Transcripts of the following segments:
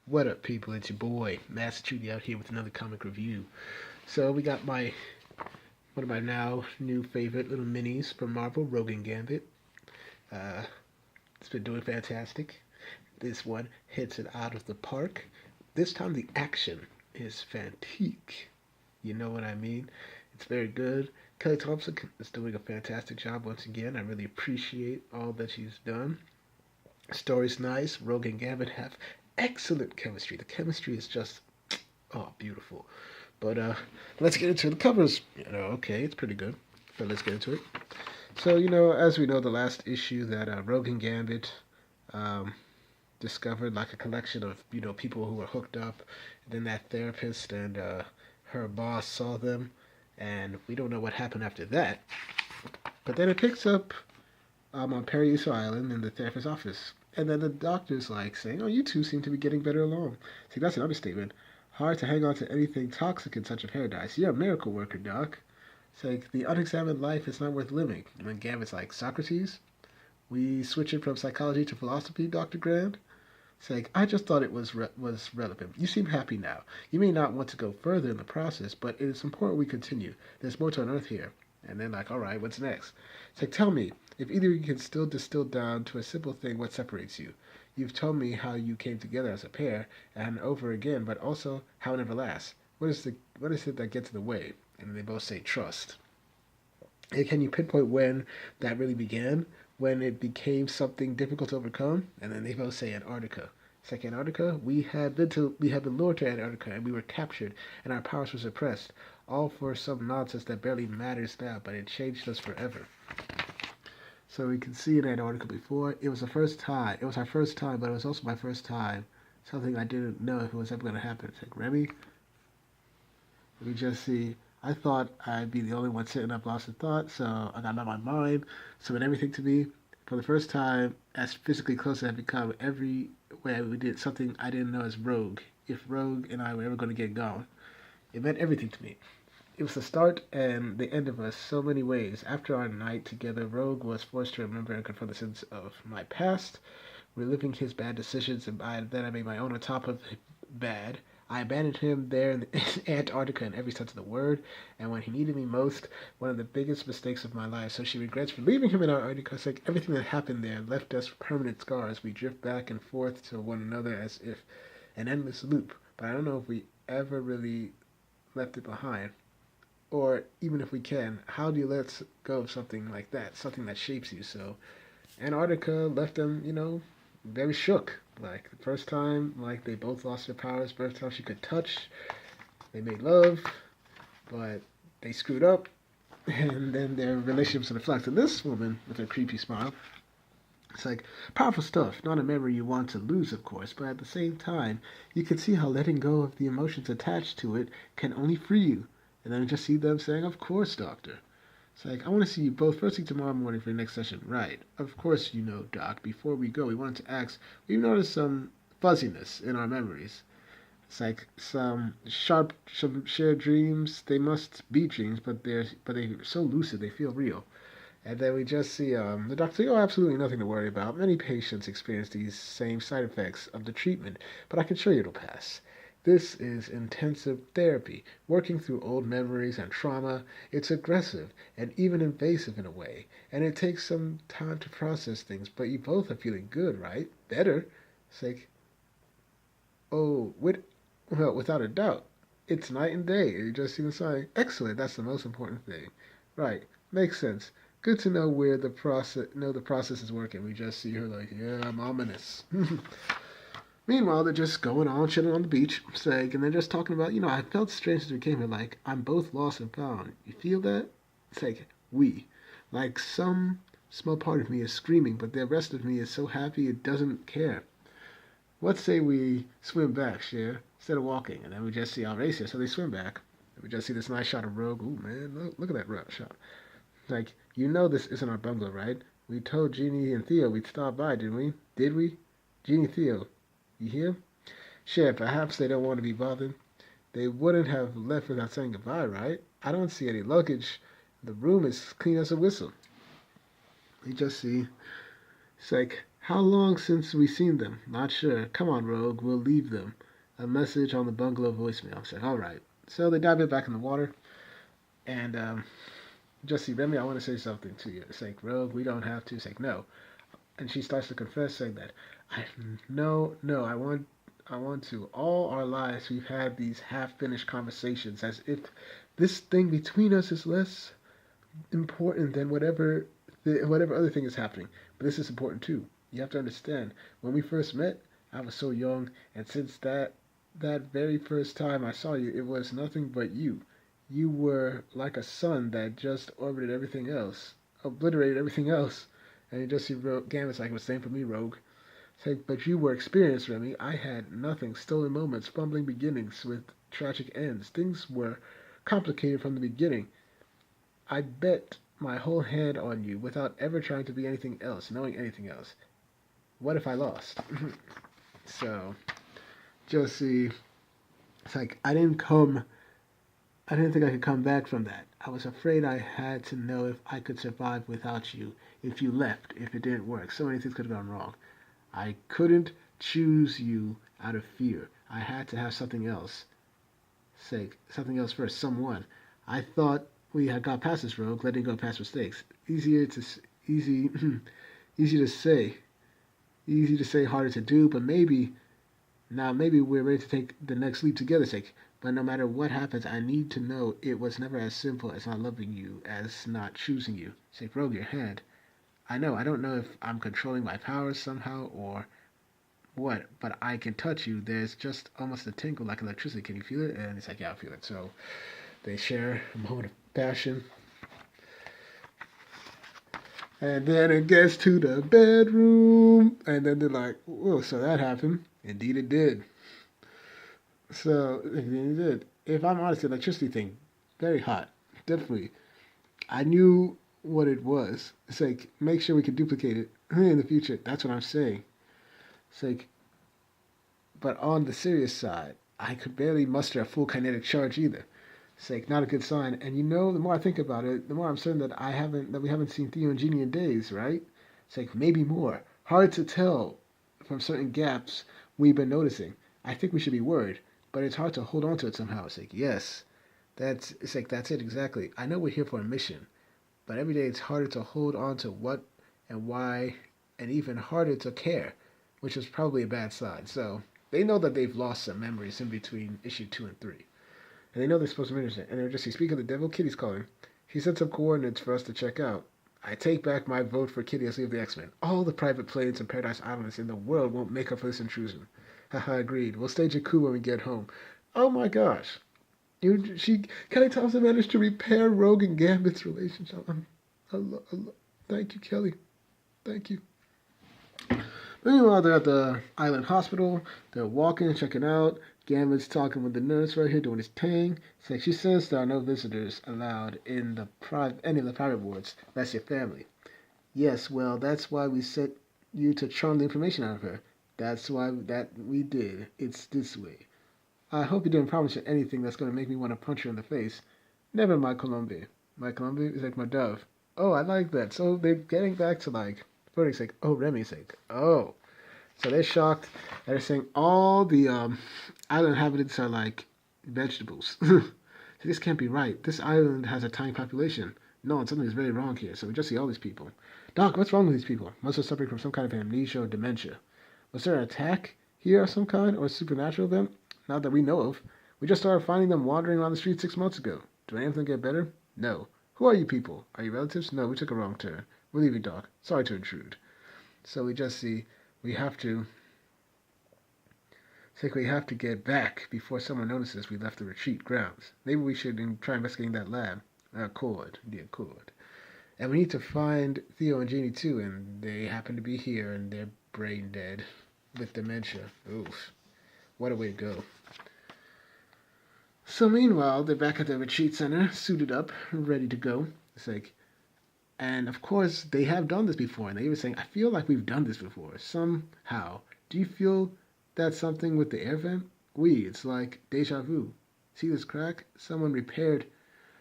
What up, people? It's your boy, Massachusetts, out here with another comic review. So we got one of my now new favorite little minis from Marvel, Rogue and Gambit. Uh, it's been doing fantastic. This one hits it out of the park. This time the action is fantastic. You know what I mean? It's very good. Kelly Thompson is doing a fantastic job once again. I really appreciate all that she's done. Story's nice. Rogue and Gambit have excellent chemistry. The chemistry is just beautiful. But let's get into the covers. Okay, it's pretty good. But let's get into it. So as we know, the last issue that Rogue and Gambit um, discovered like a collection of people who were hooked up. And then that therapist and her boss saw them, and we don't know what happened after that. But then it picks up on Paradiso Island in the therapist's office. And then the doctor's like saying, "Oh, you two seem to be getting better along." See, that's an understatement. Hard to hang on to anything toxic in such a paradise. You're a miracle worker, Doc. It's like the unexamined life is not worth living. And then Gambit's like, "Socrates, we switching from psychology to philosophy, Dr. Grand?" It's like, "I just thought it was relevant. You seem happy now. You may not want to go further in the process, but it is important we continue. There's more to unearth here." And then like, "All right, what's next?" It's like, "Tell me, if either you can still distill down to a simple thing what separates you. You've told me how you came together as a pair and over again, but also how it never lasts. What is it that gets in the way?" And they both say trust. And can you pinpoint when that really began? When it became something difficult to overcome? And then they both say Antarctica. It's like Antarctica, we had been lured to Antarctica and we were captured and our powers were suppressed. All for some nonsense that barely matters now, but it changed us forever. So we can see in that article before, it was the first time. It was our first time, but it was also my first time. Something I didn't know if it was ever going to happen. It's like, Remy, we just see, I thought I'd be the only one sitting up lost in thought, so I got out of my mind. So when everything to me, for the first time, as physically close as I've become, every way we did something I didn't know as Rogue. If Rogue and I were ever going to get gone, it meant everything to me. It was the start and the end of us so many ways. After our night together, Rogue was forced to remember and confront the sins of my past, reliving his bad decisions, and then I made my own on top of bad. I abandoned him there in Antarctica in every sense of the word, and when he needed me most, one of the biggest mistakes of my life. So she regrets for leaving him in Antarctica. It's like everything that happened there left us permanent scars. We drift back and forth to one another as if an endless loop. But I don't know if we ever really left it behind. Or even if we can, how do you let go of something like that, something that shapes you? So Antarctica left them, very shook. Like the first time, like they both lost their powers. First time she could touch, they made love, but they screwed up, and then their relationships in the flux. And this woman with her creepy smile, it's like powerful stuff. Not a memory you want to lose, of course, but at the same time, you can see how letting go of the emotions attached to it can only free you. And then just see them saying, "Of course, doctor." It's like, "I want to see you both first thing tomorrow morning for the next session." "Right. Of course, doc. Before we go, we wanted to ask, we've noticed some fuzziness in our memories." It's like some shared dreams. They must be dreams, but they're so lucid, they feel real. And then we just see the doctor say, "Oh, absolutely nothing to worry about. Many patients experience these same side effects of the treatment, but I can show you it'll pass. This is intensive therapy, working through old memories and trauma. It's aggressive and even invasive in a way, and it takes some time to process things, but you both are feeling good, right? Better." It's like, oh, well, without a doubt. It's night and day. You just see the sign. Excellent, that's the most important thing. Right, makes sense. Good to know the process is working. We just see her like, "Yeah, I'm ominous." Meanwhile, they're just going on, chilling on the beach, saying, and they're just talking about, "I felt strange since we came here, like, I'm both lost and found. You feel that?" It's like, we. Like, some small part of me is screaming, but the rest of me is so happy it doesn't care. What say we swim back, Cher, instead of walking? And then we just see Alracia, so they swim back. And we just see this nice shot of Rogue. Ooh, man, look at that shot. Like, this isn't our bungalow, right? We told Jeannie and Theo we'd stop by, didn't we? Did we? Jeannie, Theo, you hear? Sure, perhaps they don't want to be bothered. They wouldn't have left without saying goodbye, right? I don't see any luggage. The room is clean as a whistle. We just see, it's like, How long since we seen them? Not sure. Come on, Rogue, we'll leave them. A message on the bungalow voicemail. I said, alright. So they dive it back in the water, and Jesse, Remy, I want to say something to you. It's like, Rogue, we don't have to. It's like, no. And she starts to confess, saying that, no, I want to. All our lives, we've had these half-finished conversations, as if this thing between us is less important than whatever other thing is happening. But this is important too. You have to understand. When we first met, I was so young, and since that very first time I saw you, it was nothing but you. You were like a sun that just orbited everything else, obliterated everything else. And you just see Gambit's like, it was the same for me, Rogue. It's like, but you were experienced, Remy. I had nothing. Stolen moments, fumbling beginnings with tragic ends. Things were complicated from the beginning. I bet my whole hand on you without ever trying to be anything else, knowing anything else. What if I lost? So, Josie, it's like, I didn't think I could come back from that. I was afraid I had to know if I could survive without you, if you left, if it didn't work. So many things could have gone wrong. I couldn't choose you out of fear. I had to have something else. Something else first, someone. I thought we had got past this, Rogue, letting go past mistakes. Easy, easy to say. Easy to say, harder to do, but maybe we're ready to take the next leap together, sake. But no matter what happens, I need to know it was never as simple as not loving you, as not choosing you. Say, Rogue, your hand. I know, I don't know if I'm controlling my powers somehow or what, but I can touch you. There's just almost a tingle like electricity. Can you feel it? And it's like, yeah, I feel it. So they share a moment of passion. And then it gets to the bedroom. And then they're like, whoa, so that happened. Indeed it did. So, indeed it did. If I'm honest, the electricity thing, very hot. Definitely. I knew what it was. It's like, make sure we can duplicate it in the future. That's what I'm saying. It's like, but on the serious side, I could barely muster a full kinetic charge either. It's like not a good sign. And you know, the more I think about it, the more I'm certain that we haven't seen Theo and Jeannie in days, right? It's like maybe more. Hard to tell from certain gaps we've been noticing. I think we should be worried, but it's hard to hold on to it somehow. It's like, yes, that's it exactly. I know we're here for a mission, but every day it's harder to hold on to what and why, and even harder to care, which is probably a bad sign. So they know that they've lost some memories in between issue 2 and 3. And they know they're supposed to be interested. And they're just, speak of the devil, Kitty's calling. She sent some coordinates for us to check out. I take back my vote for Kitty as leader of the X-Men. All the private planes and Paradise Islands in the world won't make up for this intrusion. Haha, agreed. We'll stage a coup when we get home. Oh my gosh. Kelly Thompson managed to repair Rogue and Gambit's relationship. Thank you, Kelly. Thank you. Meanwhile, they're at the island hospital. They're walking, checking out. Gambit's talking with the nurse right here, doing his thing. It's like she says there are no visitors allowed in any of the private wards. That's your family. Yes, well, that's why we sent you to charm the information out of her. That's why that we did. It's this way. I hope you didn't promise her anything that's going to make me want to punch her in the face. Never, my Colombe. My Colombe is like my dove. Oh, I like that. So they're getting back to like, Frederick's like, oh, Remy's like, oh. So they're shocked. They're saying all the island inhabitants are like vegetables. So this can't be right. This island has a tiny population. No, something is very wrong here. So we just see all these people. Doc, what's wrong with these people? Must have suffered from some kind of amnesia or dementia. Was there an attack here of some kind or a supernatural event? Not that we know of. We just started finding them wandering around the street 6 months ago. Do any of them get better? No. Who are you people? Are you relatives? No, we took a wrong turn. We're leaving, Doc. Sorry to intrude. So we just see we have to get back before someone notices we left the retreat grounds. Maybe we should try investigating that lab. The Accord. And we need to find Theo and Jeannie too, and they happen to be here and they're brain dead with dementia. Oof. What a way to go. So meanwhile, they're back at the retreat center, suited up, ready to go. It's like, and of course, they have done this before, and they were saying, I feel like we've done this before, somehow. Do you feel that something with the air vent? It's like deja vu. See this crack? Someone repaired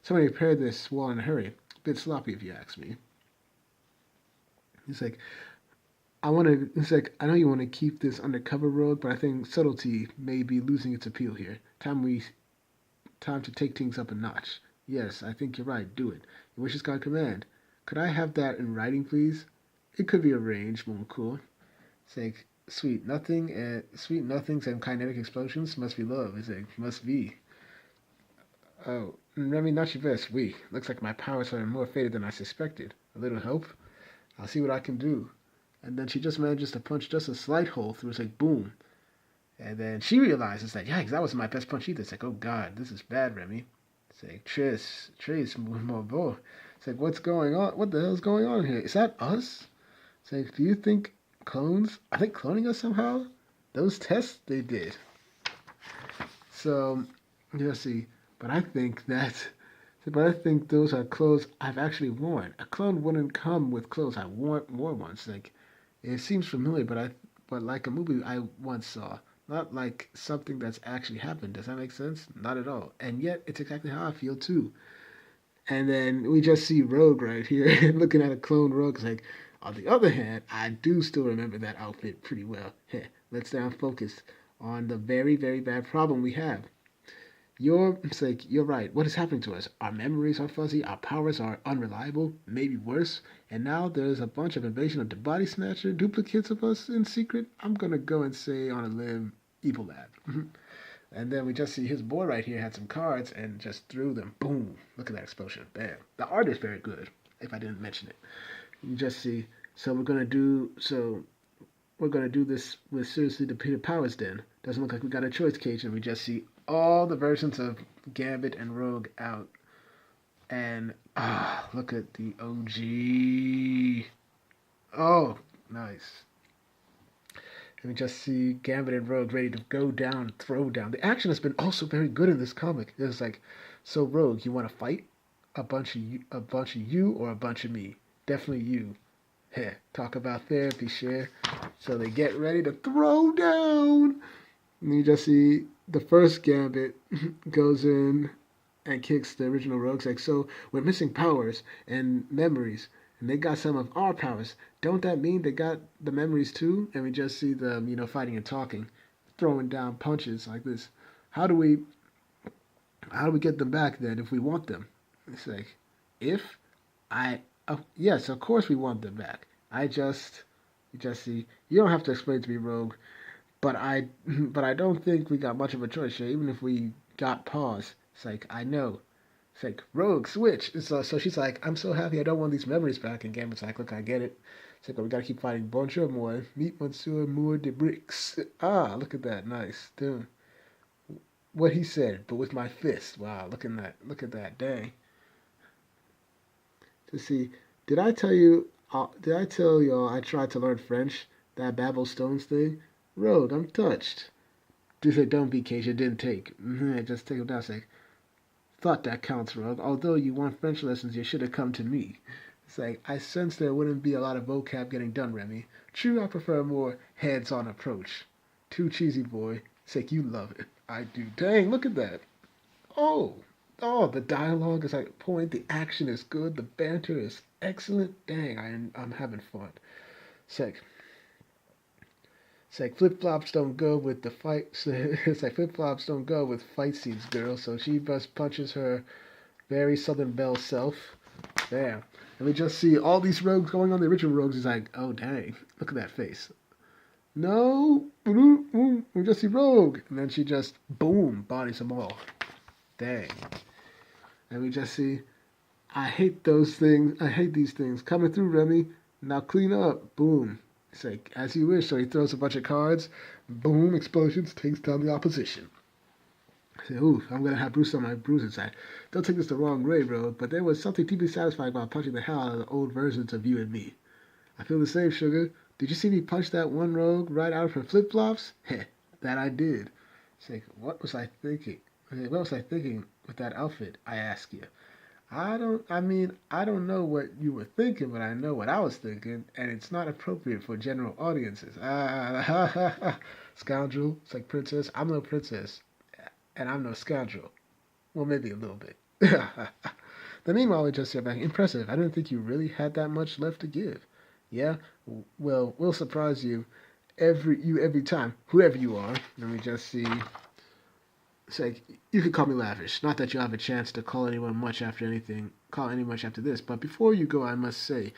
this wall in a hurry. A bit sloppy, if you ask me. It's like, I want to. It's like I know you want to keep this undercover rogue, but I think subtlety may be losing its appeal here. Time to take things up a notch. Yes, I think you're right. Do it. Your wishes God command. Could I have that in writing, please? It could be arranged, Momoko. It's like sweet nothings and kinetic explosions must be love. It's like must be. Oh, Remy, not your best. We. Looks like my powers are more faded than I suspected. A little help? I'll see what I can do. And then she just manages to punch just a slight hole through. It's like boom. And then she realizes that, yikes, that wasn't my best punch either. It's like, oh God, this is bad, Remy. It's like, Trace, more boy. It's like, what's going on? What the hell's going on here? Is that us? It's like, do you think clones? Are they cloning us somehow? Those tests they did. So, let's see. But I think those are clothes I've actually worn. A clone wouldn't come with clothes I wore once. Like, it seems familiar, but like a movie I once saw. Not like something that's actually happened. Does that make sense? Not at all. And yet, it's exactly how I feel too. And then we just see Rogue right here looking at a clone Rogue. It's like, on the other hand, I do still remember that outfit pretty well. Let's stay focused on the very, very bad problem we have. It's like, you're right. What is happening to us? Our memories are fuzzy, our powers are unreliable, maybe worse, and now there's a bunch of invasion of the body snatcher duplicates of us in secret. I'm gonna go and say on a limb, evil lad. And then we just see his boy right here had some cards and just threw them. Boom! Look at that explosion. Bam. The art is very good, if I didn't mention it. You just see, we're gonna do this with seriously depleted powers then. Doesn't look like we got a choice, Cage, and we just see all the versions of Gambit and Rogue out. And look at the OG. Oh, nice. And we just see Gambit and Rogue ready to go down, throw down. The action has been also very good in this comic. It's like, so Rogue, you want to fight? A bunch of you, or a bunch of me? Definitely you. Talk about therapy, share. So they get ready to throw down. And you just see the first Gambit goes in and kicks the original Rogues. Like, so we're missing powers and memories, and they got some of our powers. Don't that mean they got the memories too? And we just see them, fighting and talking, throwing down punches like this. How do we get them back then if we want them? It's like, yes, of course we want them back. You just see, you don't have to explain to me, Rogue. But I don't think we got much of a choice here. Even if we got pause, it's like I know. It's like Rogue switch. So she's like, I'm so happy I don't want these memories back. And Gambit's like, look, I get it. It's like, but we gotta keep fighting. Bonjour, moi. Meet Monsieur Moore de Bricks. Look at that, nice, dude. What he said, but with my fist. Wow, look at that. Look at that, dang. To see, did I tell you? Did I tell y'all I tried to learn French? That Babel Stones thing. Rogue, I'm touched. Just say, don't be case, it didn't take. Just take him down. Say, thought that counts, Rogue. Although you want French lessons, you should have come to me. It's like, I sense there wouldn't be a lot of vocab getting done, Remy. True, I prefer a more hands-on approach. Too cheesy, boy. It's like, you love it. I do. Dang, look at that. Oh, the dialogue is like point. The action is good. The banter is excellent. Dang, I'm having fun. It's like flip-flops don't go with the fight. It's like flip-flops don't go with fight scenes, girl. So she just punches her very Southern Belle self. Bam. And we just see all these rogues going on. The original rogues is like, oh, dang. Look at that face. No. We just see Rogue. And then she just, boom, bodies them all. Dang. And we just see, I hate those things. I hate these things. Coming through, Remy. Now clean up. Boom. It's like, as you wish. So he throws a bunch of cards. Boom, explosions, takes down the opposition. I say, ooh, I'm going to have Bruce on my bruises side. Don't take this the wrong way, bro, but there was something deeply satisfying about punching the hell out of the old versions of you and me. I feel the same, sugar. Did you see me punch that one rogue right out of her flip-flops? Heh, that I did. It's like, what was I thinking? What was I thinking with that outfit, I ask you? I don't know what you were thinking, but I know what I was thinking, and it's not appropriate for general audiences. Scoundrel. It's like, princess, I'm no princess, and I'm no scoundrel. Well, maybe a little bit. The meanwhile, we just sit back. Impressive. I didn't think you really had that much left to give. Yeah? Well, we'll surprise you every time, whoever you are. Let me just see. It's like, you can call me lavish. Not that you'll have a chance to call anyone much after anything, call any much after this, but before you go, I must say,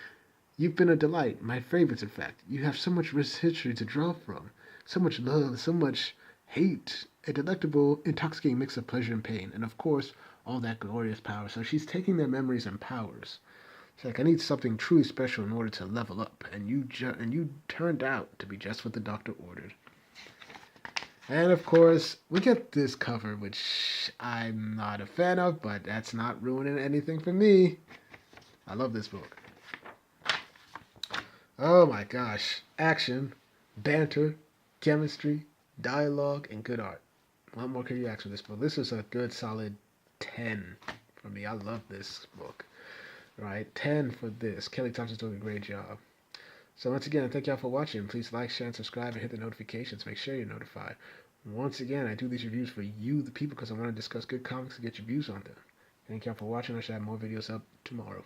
you've been a delight, my favorites, in fact. You have so much rich history to draw from, so much love, so much hate, a delectable, intoxicating mix of pleasure and pain, and of course, all that glorious power. So she's taking their memories and powers. It's like, I need something truly special in order to level up, and you turned out to be just what the doctor ordered. And of course, we get this cover, which I'm not a fan of, but that's not ruining anything for me. I love this book. Oh my gosh. Action, banter, chemistry, dialogue, and good art. What more can you ask for this book? This is a good solid 10 for me. I love this book. Right? 10 for this. Kelly Thompson's doing a great job. So once again, thank y'all for watching. Please like, share, and subscribe, and hit the notifications. Make sure you're notified. Once again, I do these reviews for you, the people, because I want to discuss good comics and get your views on them. Thank y'all for watching. I should have more videos up tomorrow.